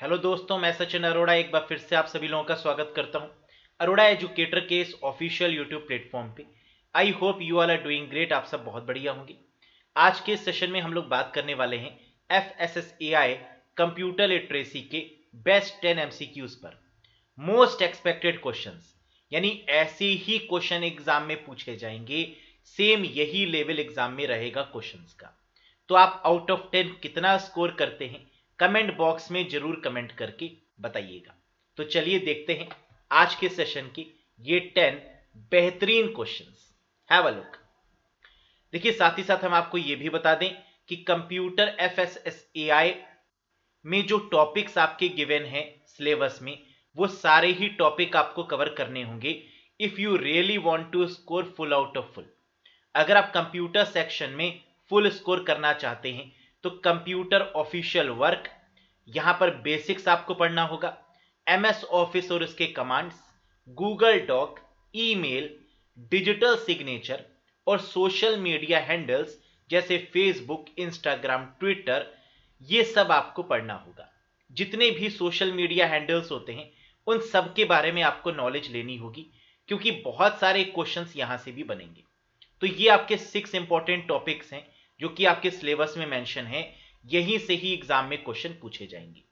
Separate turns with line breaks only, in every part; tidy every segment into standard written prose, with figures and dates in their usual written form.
Hello दोस्तों, मैं सचिन अरोड़ा एक बार फिर से आप सभी लोगों का स्वागत करता हूं अरोड़ा एजुकेटर के इस ऑफिशियल यूट्यूब प्लेटफॉर्म पे। I hope you all are doing great. आप सब बहुत बढ़िया होंगे। आज के इस सेशन में हम लोग बात करने वाले हैं FSSAI कंप्यूटर लिटरेसी के बेस्ट 10 MCQs पर। मोस्ट एक्सपेक्टेड क्वेश्चंस, यानी ऐसे ही क्वेश्चन एग्जाम में पूछे जाएंगे, सेम यही लेवल एग्जाम में रहेगा क्वेश्चंस का। तो आप आउट ऑफ 10 कितना स्कोर करते हैं, कमेंट बॉक्स में जरूर कमेंट करके बताइएगा। तो चलिए देखते हैं आज के सेशन के ये 10 बेहतरीन क्वेश्चंस। Have a look. देखिए, साथ ही साथ हम आपको ये भी बता दें कि कंप्यूटर FSSAI में जो टॉपिक्स आपके गिवन हैं सिलेबस में, वो सारे ही टॉपिक आपको कवर करने होंगे if you really want to score full out of full. अगर आप कंप्यूटर सेक्शन में फुल स्कोर करना चाहते हैं तो कंप्यूटर ऑफिशियल वर्क, यहां पर बेसिक्स आपको पढ़ना होगा, MS ऑफिस और उसके commands, Google doc, email, digital signature और सोशल मीडिया हैंडल्स जैसे फेसबुक, इंस्टाग्राम, ट्विटर, ये सब आपको पढ़ना होगा। जितने भी सोशल मीडिया हैंडल्स होते हैं उन सब के बारे में आपको नॉलेज लेनी होगी, क्योंकि बहुत सारे क्वेश्चंस यहां से भी बनेंगे। तो ये आपके 6 इंपॉर्टेंट टॉपिक्स हैं जो कि आपके सिलेबस में मेंशन है, यहीं से ही एग्जाम में क्वेश्चन पूछे जाएंगे।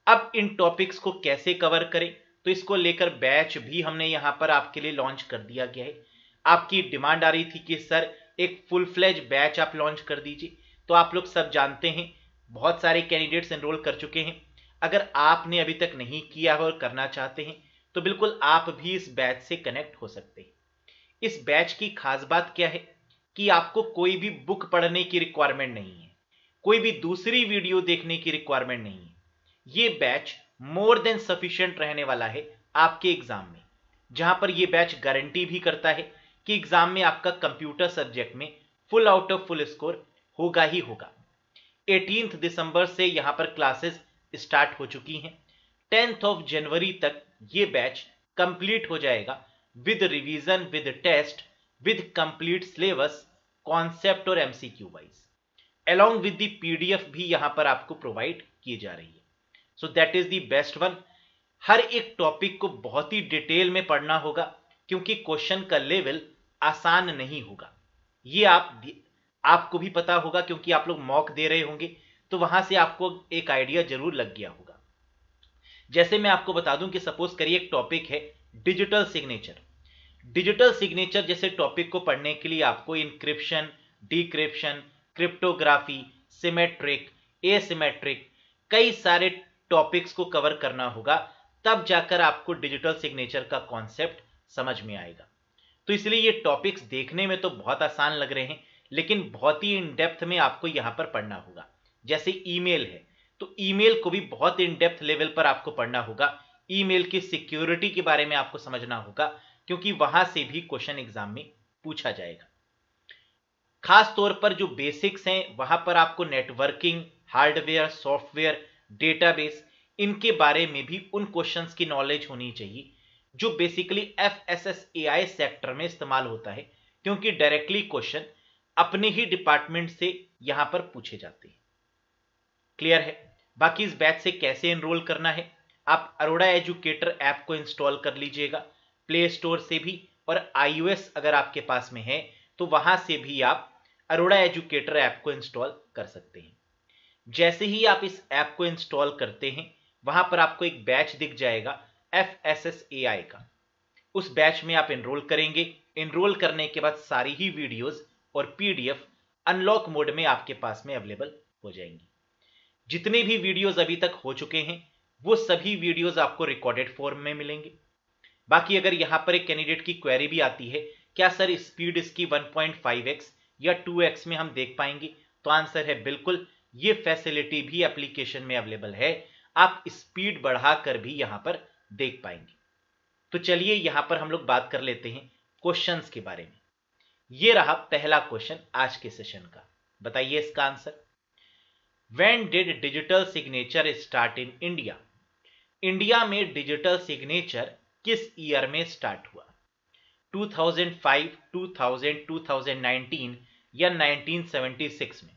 अब इन टॉपिक्स को कैसे कवर करें, तो इसको लेकर बैच भी हमने यहां पर आपके लिए लॉन्च कर दिया गया है। आपकी डिमांड आ रही थी कि सर एक फुल फ्लेज बैच आप लॉन्च कर दीजिए। तो आप लोग सब जानते हैं, बहुत सारे कैंडिडेट्स एनरोल कर चुके हैं। अगर आपने अभी तक नहीं किया और करना चाहते हैं तो बिल्कुल आप भी इस बैच से कनेक्ट हो सकते हैं। इस बैच की खास बात क्या है कि आपको कोई भी बुक पढ़ने की रिक्वायरमेंट नहीं है, कोई भी दूसरी वीडियो देखने की रिक्वायरमेंट नहीं है। ये बैच मोर देन सफिशिएंट रहने वाला है आपके एग्जाम में, जहां पर यह बैच गारंटी भी करता है कि एग्जाम में आपका कंप्यूटर सब्जेक्ट में full out of full score होगा ही होगा। 18 दिसंबर से यहां पर क्लासेस स्टार्ट हो चुकी हैं। 10 जनवरी तक ये बैच कंप्लीट हो जाएगा with revision, with test, with complete syllabus, concept और MCQ wise, along with the PDF भी यहां पर आपको प्रोवाइड की जा रही है। So that is the best one. हर एक टॉपिक को बहुत ही डिटेल में पढ़ना होगा, क्योंकि क्वेश्चन का लेवल आसान नहीं होगा। ये आपको भी पता होगा, क्योंकि आप लोग मॉक दे रहे होंगे, तो वहां से आपको एक आइडिया जरूर लग गया होगा। जैसे मैं आपको बता दूं कि सपोज करिए एक टॉपिक है डिजिटल सिग्नेचर। डिजिटल सिग्नेचर जैसे टॉपिक को पढ़ने के लिए आपको encryption, decryption, cryptography, symmetric, asymmetric, कई सारे टॉपिक्स को कवर करना होगा, तब जाकर आपको डिजिटल सिग्नेचर का कॉन्सेप्ट समझ में आएगा। तो इसलिए ये टॉपिक्स देखने में तो बहुत आसान लग रहे हैं, लेकिन बहुत ही इन डेप्थ में आपको यहां पर पढ़ना होगा। जैसे ईमेल है, तो ईमेल को भी बहुत इन डेप्थ लेवल पर आपको पढ़ना होगा। ईमेल की सिक्योरिटी के बारे में आपको समझना होगा, क्योंकि वहां से भी क्वेश्चन एग्जाम में पूछा जाएगा। खास तौर पर जो बेसिक्स हैं वहां पर आपको नेटवर्किंग, हार्डवेयर, सॉफ्टवेयर, डेटाबेस, इनके बारे में भी उन क्वेश्चंस की नॉलेज होनी चाहिए जो बेसिकली FSSAI सेक्टर में इस्तेमाल होता है, क्योंकि डायरेक्टली क्वेश्चन अपने ही डिपार्टमेंट से यहां पर पूछे जाते हैं। क्लियर है? बाकी इस बैच से कैसे एनरोल करना है, आप अरोड़ा एजुकेटर ऐप को इंस्टॉल कर लीजिएगा प्ले स्टोर से भी, और iOS अगर आपके पास में है तो वहां से भी आप अरोड़ा एजुकेटर ऐप को इंस्टॉल कर सकते हैं। जैसे ही आप इस ऐप को इंस्टॉल करते हैं, वहां पर आपको एक बैच दिख जाएगा FSSAI का। उस बैच में आप एनरोल करेंगे। एनरोल करने के बाद सारी ही वीडियोस और PDF अनलॉक मोड में आपके पास में अवेलेबल हो जाएंगी। जितने भी वीडियोस अभी तक हो चुके हैं वो सभी वीडियोस आपको रिकॉर्डेड फॉर्म में मिलेंगे। बाकी अगर यहां पर एक कैंडिडेट की क्वेरी भी आती है, क्या सर स्पीड इसकी 1.5x या 2x में हम देख पाएंगे, तो आंसर है बिल्कुल, ये फैसिलिटी भी एप्लीकेशन में अवेलेबल है। आप स्पीड बढ़ाकर भी यहां पर देख पाएंगे। तो चलिए यहां पर हम लोग बात कर लेते हैं क्वेश्चंस के बारे में। ये रहा पहला क्वेश्चन आज के सेशन का। बताइए इसका answer. When did digital signature start in India? India में डिजिटल सिग्नेचर किस ईयर में स्टार्ट हुआ? 2005, 2000, 2019 या 1976 में?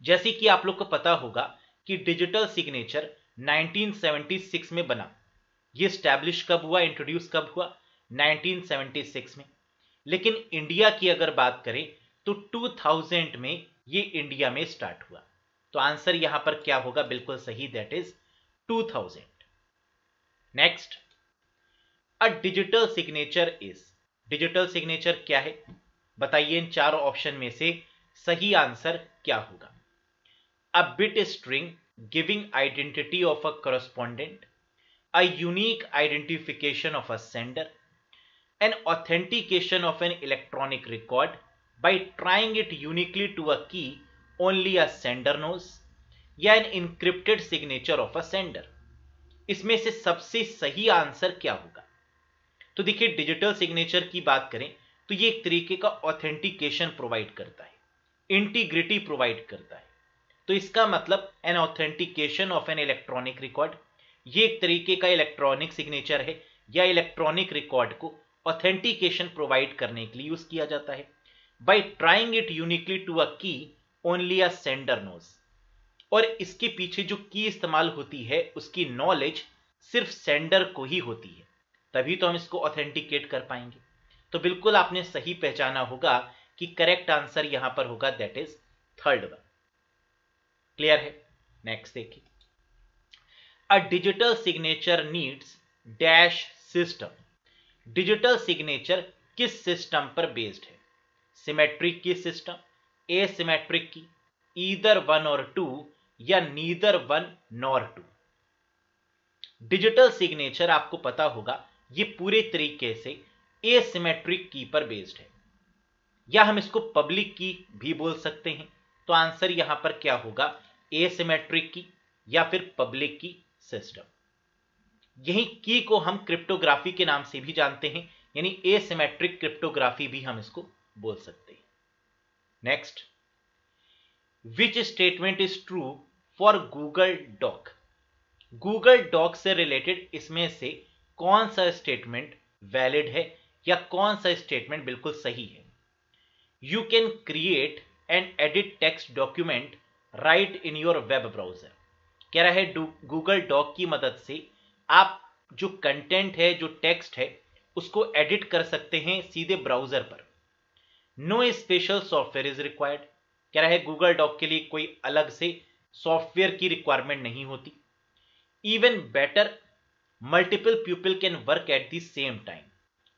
जैसे कि आप लोग को पता होगा कि डिजिटल सिग्नेचर 1976 में बना। ये स्टैब्लिश कब हुआ, इंट्रोड्यूस कब हुआ? 1976 में। लेकिन इंडिया की अगर बात करें तो 2000 में ये इंडिया में स्टार्ट हुआ। तो आंसर यहां पर क्या होगा? बिल्कुल सही, that is 2000। Next, a digital signature is, digital signature क्या है? बताइए इन चारों ऑप्शन में से सही आंसर क्या होगा? A bit string giving identity of a correspondent, a unique identification of a sender, an authentication of an electronic record by trying it uniquely to a key only a sender knows, या an encrypted signature of a sender। इसमें से सबसे सही answer क्या होगा? तो देखिए, digital signature की बात करें तो ये एक तरीके का ऑथेंटिकेशन प्रोवाइड करता है, इंटीग्रिटी प्रोवाइड करता है। तो इसका मतलब an authentication of an electronic record, ये एक तरीके का इलेक्ट्रॉनिक सिग्नेचर है या इलेक्ट्रॉनिक रिकॉर्ड को ऑथेंटिकेशन प्रोवाइड करने के लिए यूज किया जाता है। By trying it uniquely to a key only a sender knows, और इसके पीछे जो की इस्तेमाल होती है उसकी नॉलेज सिर्फ सेंडर को ही होती है, तभी तो हम इसको ऑथेंटिकेट कर पाएंगे। तो बिल्कुल आपने सही पहचाना होगा कि करेक्ट आंसर यहां पर होगा, that is third one. Clear है? नेक्स्ट देखिए, a digital signature needs dash system. Digital signature किस सिस्टम पर बेस्ड है? Symmetric key system, asymmetric key, either one और टू, या neither one nor two. Digital signature आपको पता होगा ये पूरे तरीके से एसिमेट्रिक की पर बेस्ड है, या हम इसको पब्लिक की भी बोल सकते हैं। तो आंसर यहां पर क्या होगा? एसिमेट्रिक की या फिर पब्लिक की सिस्टम। यही की को हम क्रिप्टोग्राफी के नाम से भी जानते हैं, यानी एसिमेट्रिक क्रिप्टोग्राफी भी हम इसको बोल सकते हैं। Next, which statement is true for Google doc? Google doc से रिलेटेड इसमें से कौन सा स्टेटमेंट वैलिड है या कौन सा स्टेटमेंट बिल्कुल सही है? You can create and edit text document right in your web browser. कह रहा है गूगल डॉक की मदद से आप जो कंटेंट है, जो टेक्स्ट है, उसको एडिट कर सकते हैं सीधे ब्राउजर पर। No special software is required. कह रहा है गूगल डॉक के लिए कोई अलग से सॉफ्टवेयर की रिक्वायरमेंट नहीं होती। Even better, multiple people can work at the same time.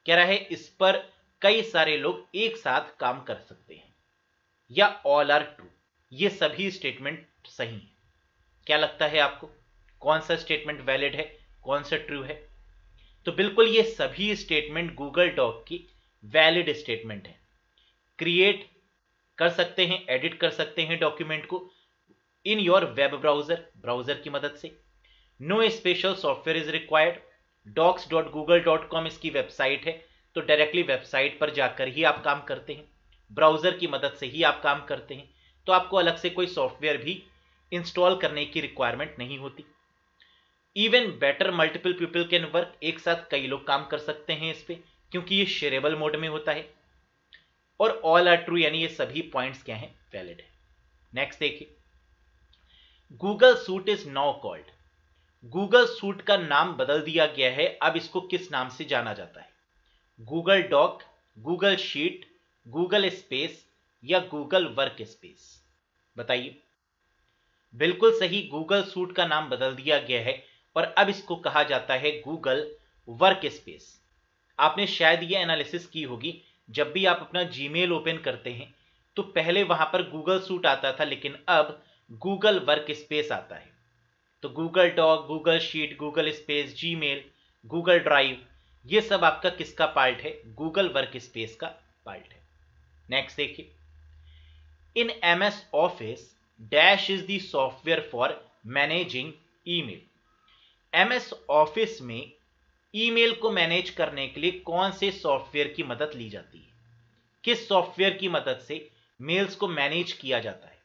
कह रहा है इस पर कई सारे लोग एक साथ काम कर सकते हैं, या ऑल आर ट्रू। ये सभी स्टेटमेंट सही हैं। क्या लगता है आपको, कौन सा स्टेटमेंट वैलिड है, कौन सा ट्रू है? तो बिल्कुल ये सभी स्टेटमेंट गूगल डॉक की वैलिड स्टेटमेंट है। क्रिएट कर सकते हैं, एडिट कर सकते हैं डॉक्यूमेंट को in your web browser, browser की मदद से। No special software is required. docs.google.com इसकी वेबसाइट है, तो डायरेक्टली वेबसाइट पर जाकर ही आप काम करते हैं, ब्राउजर की मदद से ही आप काम करते हैं, तो आपको अलग से कोई सॉफ्टवेयर भी इंस्टॉल करने की रिक्वायरमेंट नहीं होती। Even better, multiple people can work, एक साथ कई लोग काम कर सकते हैं इस पे, क्योंकि ये शेयरेबल मोड में होता है। और ऑल आर ट्रू, यानी ये सभी पॉइंट्स क्या हैं? वैलिड है। नेक्स्ट देखिए, Google suit is now called. Google suit का नाम बदल दिया गया है, अब इसको किस नाम से जाना जाता है? Google doc, Google sheet, Google space, या गूगल वर्क स्पेस? बताइए। बिल्कुल सही, गूगल सूट का नाम बदल दिया गया है और अब इसको कहा जाता है गूगल वर्क स्पेस। आपने शायद ये एनालिसिस की होगी, जब भी आप अपना जीमेल ओपन करते हैं तो पहले वहां पर गूगल सूट आता था, लेकिन अब गूगल वर्क स्पेस आता है। तो Google doc, Google sheet, Google space, Gmail, Google drive, ये सब आपका किसका पार्ट है? गूगल वर्क स्पेस का पार्ट है। नेक्स्ट देखिए, in MS office dash is the software for managing email. MS office में ईमेल को मैनेज करने के लिए कौन से सॉफ्टवेयर की मदद ली जाती है? किस सॉफ्टवेयर की मदद से मेल्स को मैनेज किया जाता है?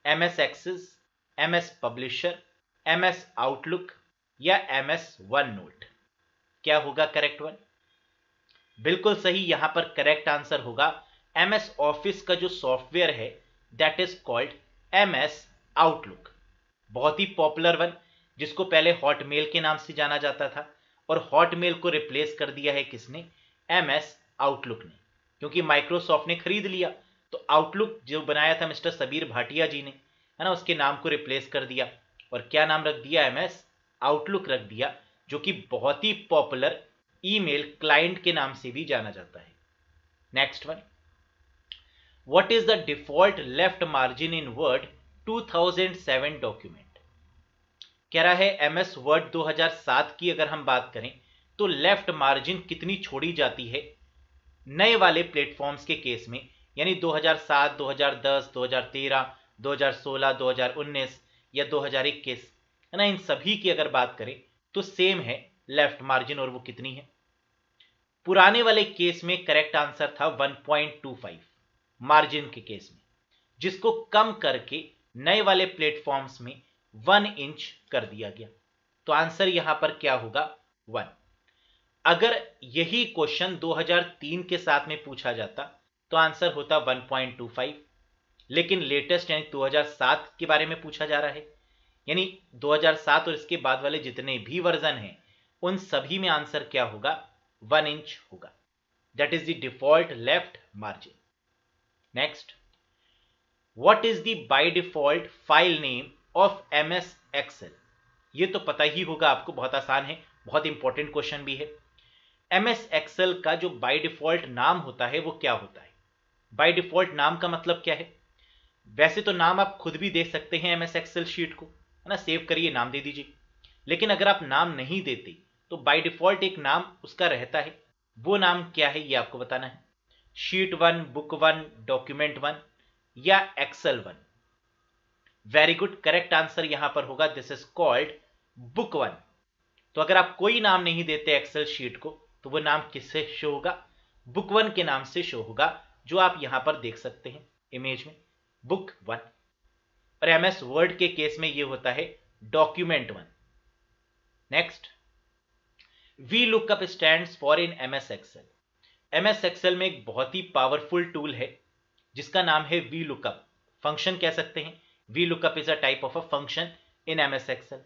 MS access, MS publisher, MS outlook, या एमएस वन नोट? क्या होगा करेक्ट वन? बिल्कुल सही, यहां पर करेक्ट आंसर होगा एमएस ऑफिस का जो सॉफ्टवेयर है that is called MS outlook. बहुत ही पॉपुलर वन, जिसको पहले हॉटमेल के नाम से जाना जाता था, और हॉटमेल को रिप्लेस कर दिया है किसने? MS आउटलुक ने, क्योंकि माइक्रोसॉफ्ट ने खरीद लिया। तो आउटलुक जो बनाया था मिस्टर सबीर भाटिया जी ने, है ना, उसके नाम को रिप्लेस कर दिया और क्या नाम रख दिया? MS आउटलुक रख दिया, जो कि बहुत ही पॉपुलर ईमेल क्लाइंट के नाम से भी जाना जाता है। Next one, what is the default left margin in word 2007 document? कह रहा है MS वर्ड 2007 की अगर हम बात करें तो लेफ्ट मार्जिन कितनी छोड़ी जाती है नए वाले प्लेटफॉर्म्स के केस में, यानी 2007, 2010, 2013, 2016, 2019 या 2021, है ना, इन सभी की अगर बात करें तो सेम है लेफ्ट मार्जिन, और वो कितनी है? पुराने वाले केस में करेक्ट आंसर था 1.25 मार्जिन के केस में, जिसको कम करके नए वाले प्लेटफॉर्म्स में 1 इंच कर दिया गया। तो आंसर यहां पर क्या होगा? 1। अगर यही क्वेश्चन 2003 के साथ में पूछा जाता तो आंसर होता 1.25, लेकिन लेटेस्ट यानी 2007 के बारे में पूछा जा रहा है, यानी 2007 और इसके बाद वाले जितने भी वर्जन हैं उन सभी में आंसर क्या होगा? 1 इंच होगा। That is the default left margin. Next, what is the by default file name of MS Excel? ये तो पता ही होगा आपको, बहुत आसान है, बहुत इंपॉर्टेंट क्वेश्चन भी है। MS एक्सेल का जो बाय डिफॉल्ट नाम होता है वो क्या होता है? बाय डिफॉल्ट नाम का मतलब क्या है? वैसे तो नाम आप खुद भी दे सकते हैं MS एक्सेल शीट को, है ना, सेव करिए, नाम दे दीजिए। लेकिन अगर आप नाम नहीं देते तो बाय डिफॉल्ट एक नाम उसका रहता है, वो नाम क्या है ये आपको बताना है। शीट 1, बुक 1, डॉक्यूमेंट 1 या Excel 1? Very good, correct answer यहां पर होगा दिस इज कॉल्ड बुक 1। तो अगर आप कोई नाम नहीं देते एक्सेल शीट को तो वो नाम किससे शो होगा? बुक 1 के नाम से शो होगा, जो आप यहां पर देख सकते हैं इमेज में, बुक 1। और MS वर्ड के केस में ये होता है document 1। Next, V lookup stands for in MS Excel. MS Excel में एक बहुत ही पावरफुल टूल है जिसका नाम है वी लुकअप, फंक्शन कह सकते हैं। V lookup is a type of a function in MS Excel.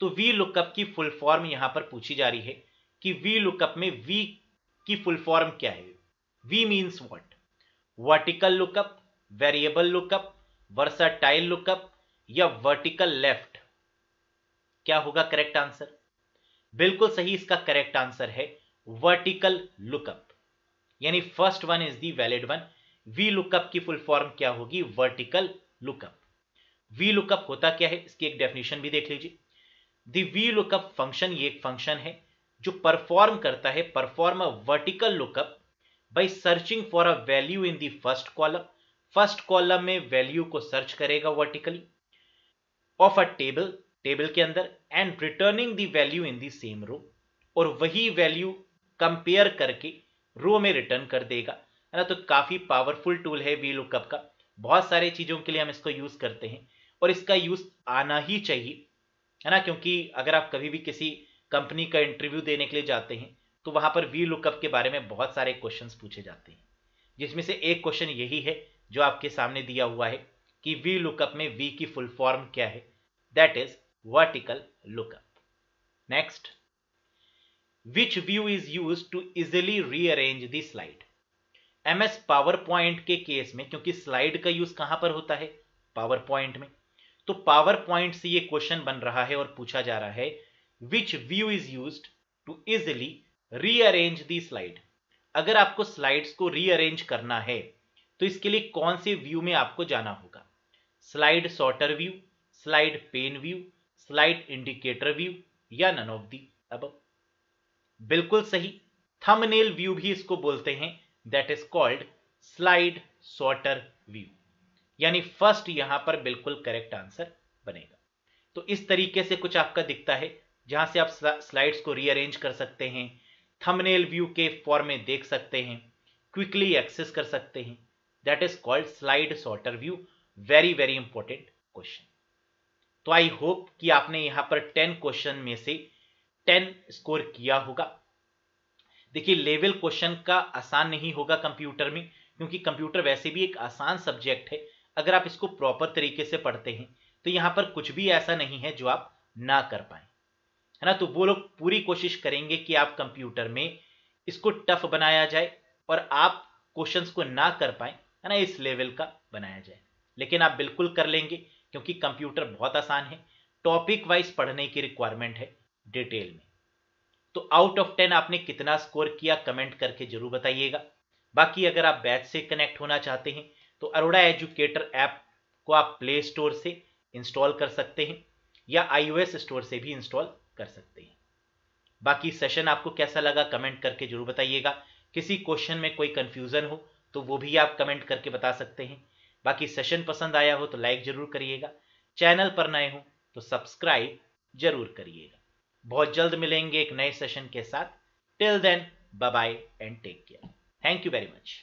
तो वी लुकअप की फुल फॉर्म यहां पर पूछी जा रही है कि वी लुकअप में वी की फुल फॉर्म क्या है? V means what? Vertical lookup, variable lookup, versatile lookup या वर्टिकल लेफ्ट? क्या होगा करेक्ट आंसर? बिल्कुल सही, इसका करेक्ट आंसर है वर्टिकल लुकअप, यानी first one is the valid one. V lookup की फुल फॉर्म क्या होगी? Vertical lookup. वी लुकअप होता क्या है, इसकी एक डेफिनेशन भी देख लीजिए। दी वी लुकअप फंक्शन, ये एक फंक्शन है जो परफॉर्म करता है, perform a vertical lookup by searching for a value in the first column. First column में वैल्यू को सर्च करेगा vertically of a table, table के अंदर, and returning the value in the same row, और वही value compare करके रो में return कर देगा, है ना। तो काफी पावरफुल टूल है वी लुकअप का, बहुत सारे चीजों के लिए हम इसको यूज करते हैं और इसका यूज आना ही चाहिए, है ना, क्योंकि अगर आप कभी भी किसी कंपनी का इंटरव्यू देने के लिए जाते हैं तो वहां पर वी लुकअप के बारे में बहुत सारे क्वेश्चंस पूछे जाते हैं, जिसमें से एक क्वेश्चन यही है जो आपके सामने दिया हुआ है कि वी लुकअप में वी की फुल फॉर्म क्या है? That is vertical lookup. Next, which view is use to easily rearrange the slide? MS PowerPoint के केस में, क्योंकि स्लाइड का यूज कहां पर होता है? पावर पॉइंट में। तो पावर पॉइंट से ये क्वेश्चन बन रहा है और पूछा जा रहा है which view is used to easily rearrange the slide? अगर आपको स्लाइड्स को रीअरेंज करना है तो इसके लिए कौन से व्यू में आपको जाना होगा? Slide sorter view, slide pane view, slide indicator view या नन ऑफ दी अबव? बिल्कुल सही, थंबनेल व्यू भी इसको बोलते हैं, that is called slide sorter view, यानी फर्स्ट यहां पर बिल्कुल करेक्ट आंसर बनेगा। तो इस तरीके से कुछ आपका दिखता है जहां से आप स्लाइड्स को रीअरेंज कर सकते हैं, थंबनेल व्यू के फॉर्म में देख सकते हैं, क्विकली एक्सेस कर सकते हैं, that is called slide sorter view. Very very important question. तो आई होप कि आपने यहां पर 10 क्वेश्चन में से 10 स्कोर किया होगा। देखिए, लेवल क्वेश्चन का आसान नहीं होगा कंप्यूटर में, क्योंकि कंप्यूटर वैसे भी एक आसान सब्जेक्ट है। अगर आप इसको प्रॉपर तरीके से पढ़ते हैं तो यहाँ पर कुछ भी ऐसा नहीं है जो आप ना कर पाए, है ना। तो वो लोग पूरी कोशिश करेंगे कि आप कंप्यूटर में इसको टफ बनाया जाए और आप क्वेश्चंस को ना कर पाए, है ना, इस लेवल का बनाया जाए। लेकिन आप बिल्कुल कर लेंगे क्योंकि कंप्यूटर बहुत आसान है, टॉपिक वाइज पढ़ने की रिक्वायरमेंट है डिटेल में। तो आउट ऑफ 10 आपने कितना स्कोर किया कमेंट करके जरूर बताइएगा। बाकी अगर आप बैच से कनेक्ट होना चाहते हैं तो अरोड़ा एजुकेटर ऐप को आप प्ले स्टोर से इंस्टॉल कर सकते हैं या iOS स्टोर से भी इंस्टॉल कर सकते हैं। बाकी सेशन आपको कैसा लगा कमेंट करके जरूर बताइएगा। किसी क्वेश्चन में कोई कंफ्यूजन हो तो वो भी आप कमेंट करके बता सकते हैं। बाकी सेशन पसंद आया हो तो लाइक जरूर करिएगा, चैनल पर नए हो तो सब्सक्राइब जरूर करिएगा। बहुत जल्द मिलेंगे एक नए सेशन के साथ। Till then bye bye and take care. Thank you very much.